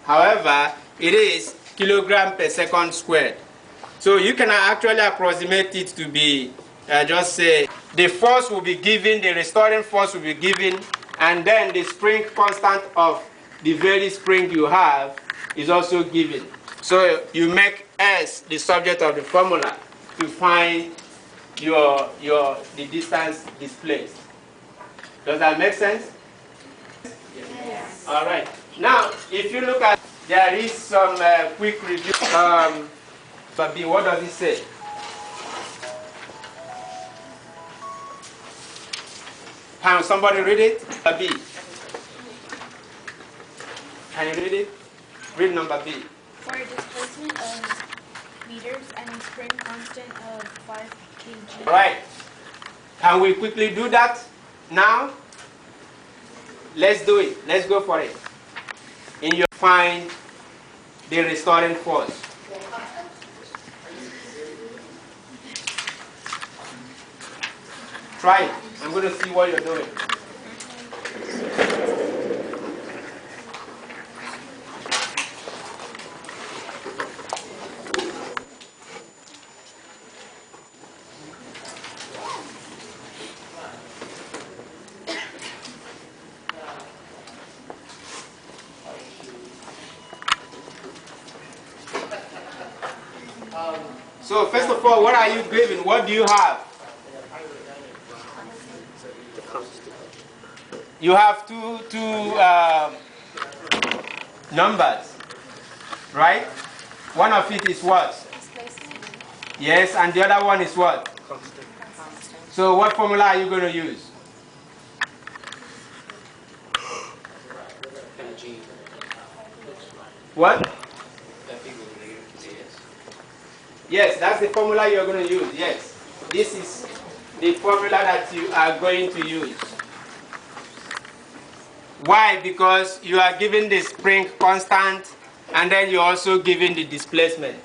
However, it is kilogram per second squared. So you can actually approximate it to be, just say, the force will be given, the restoring force will be given, and then the spring constant of the very spring you have is also given. So you make S the subject of the formula to find the distance displaced. Does that make sense? Yes. All right. Now, if you look at, there is some quick review. But B, what does it say? Can somebody read it? B. Can you read it? Read number B. For a displacement of meters and a spring constant of 5 kg. Right. Can we quickly do that now? Let's do it. Let's go for it. In your find the restoring force. Try it. I'm going to see what you're doing. So first of all, what are you given? What do you have? You have two numbers, right? One of it is what? Yes, and the other one is what? So what formula are you going to use? What? Yes, that's the formula you're going to use. Yes, this is the formula that you are going to use. Why? Because you are given the spring constant and then you're also given the displacement.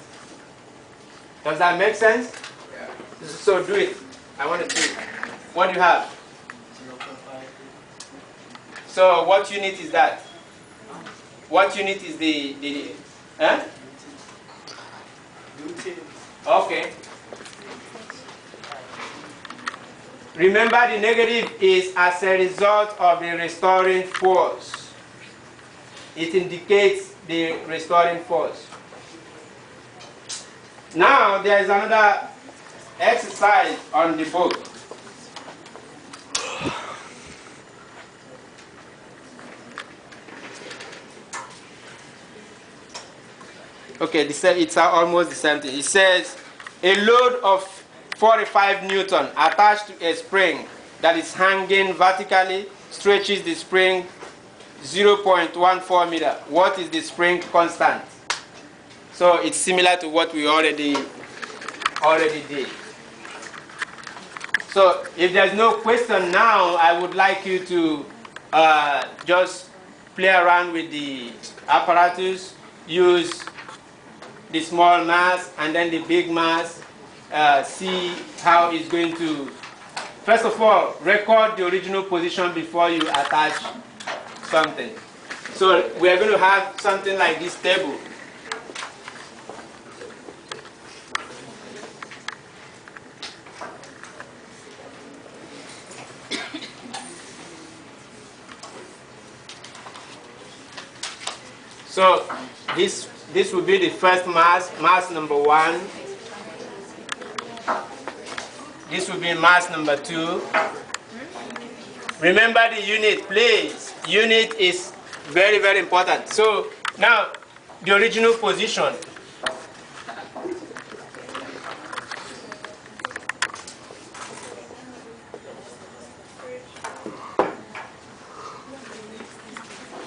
Does that make sense? Yeah. So do it. I want to see. What do you have? 0.5. So what unit is that? What unit is the huh? Okay. Remember, the negative is as a result of the restoring force. It indicates the restoring force. Now, there is another exercise on the book. Okay, it's almost the same thing. It says, a load of 45 Newton attached to a spring that is hanging vertically stretches the spring 0.14 meter. What is the spring constant? So it's similar to what we already did. So if there's no question now, I would like you to just play around with the apparatus, use the small mass and then the big mass, see how it's going to, first of all, record the original position before you attach something. So we are going to have something like this table. So this will be the first mass number 1. This will be mass number 2. Remember the unit, please. Unit is very, very important. So now the original position.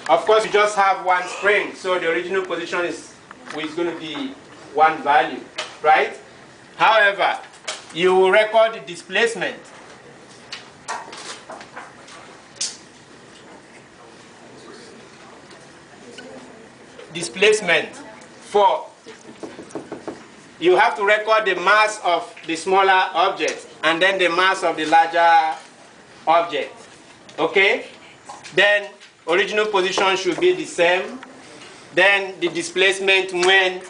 Of course, you just have one spring, so the original position is going to be one value, right? However, you will record the displacement. Displacement for, you have to record the mass of the smaller object and then the mass of the larger object. Okay? Then original position should be the same. then the displacement when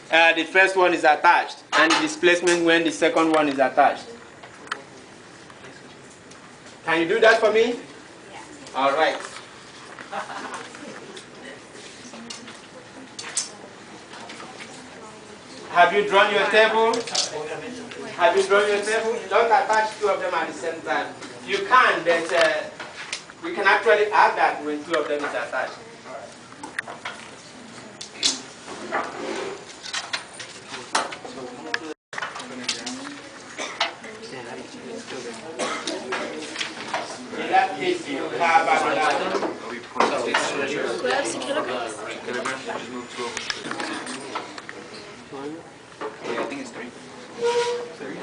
the first one is attached, and the displacement when the second one is attached. Can you do that for me? Yeah. All right. Have you drawn your table? Have you drawn your table? Don't attach two of them at the same time. You can, but we can actually add that when two of them is attached. In that case, you have another. I think it's 3. 3?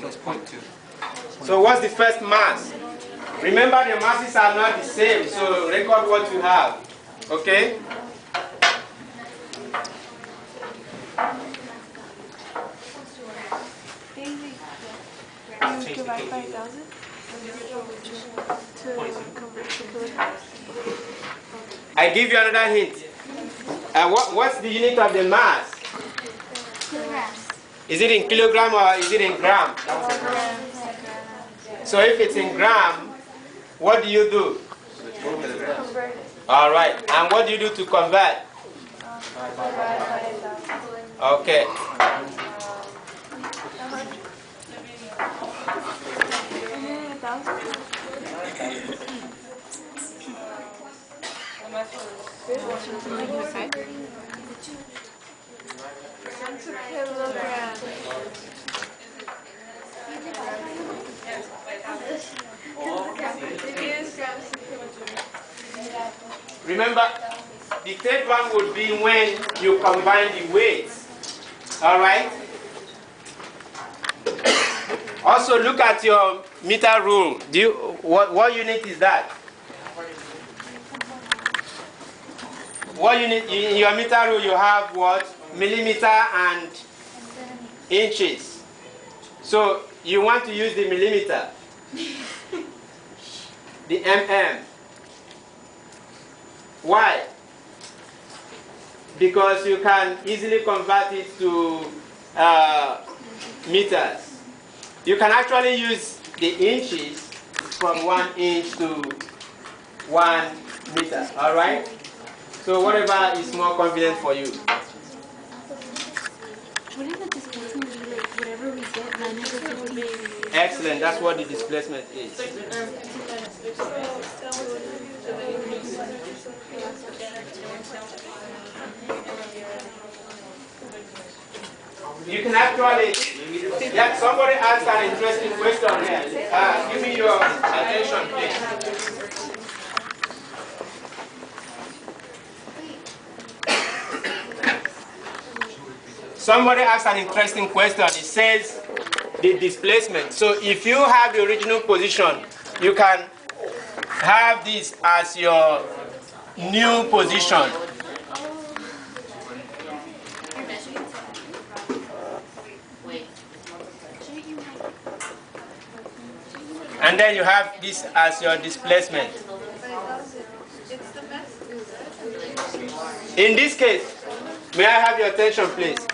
That's 0.2. So what's the first mass? Remember, the masses are not the same, so record what you have. Okay? You divide by 1,000 to convert to kilograms. I give you another hint. What's the unit of the mass? Kilograms. Is it in kilogram or is it in gram? So if it's in gram, what do you do? Convert it. All right. And what do you do to convert? Divide by 1,000. Okay. Remember, the third one would be when you combine the weights. All right? Also, look at your meter rule. What unit is that? What unit in your meter rule? You have what? Millimeter and inches. So you want to use the millimeter, the mm. Why? Because you can easily convert it to meters. You can actually use the inches from 1 inch to 1 meter. All right? So whatever is more convenient for you. Wouldn't the displacement be like whatever we get minus the 15? Excellent. That's what the displacement is. You can actually, yeah, somebody asked an interesting question here. Give me your attention, please. Somebody asked an interesting question. It says the displacement. So if you have the original position, you can have this as your new position. And then you have this as your displacement. In this case, may I have your attention, please?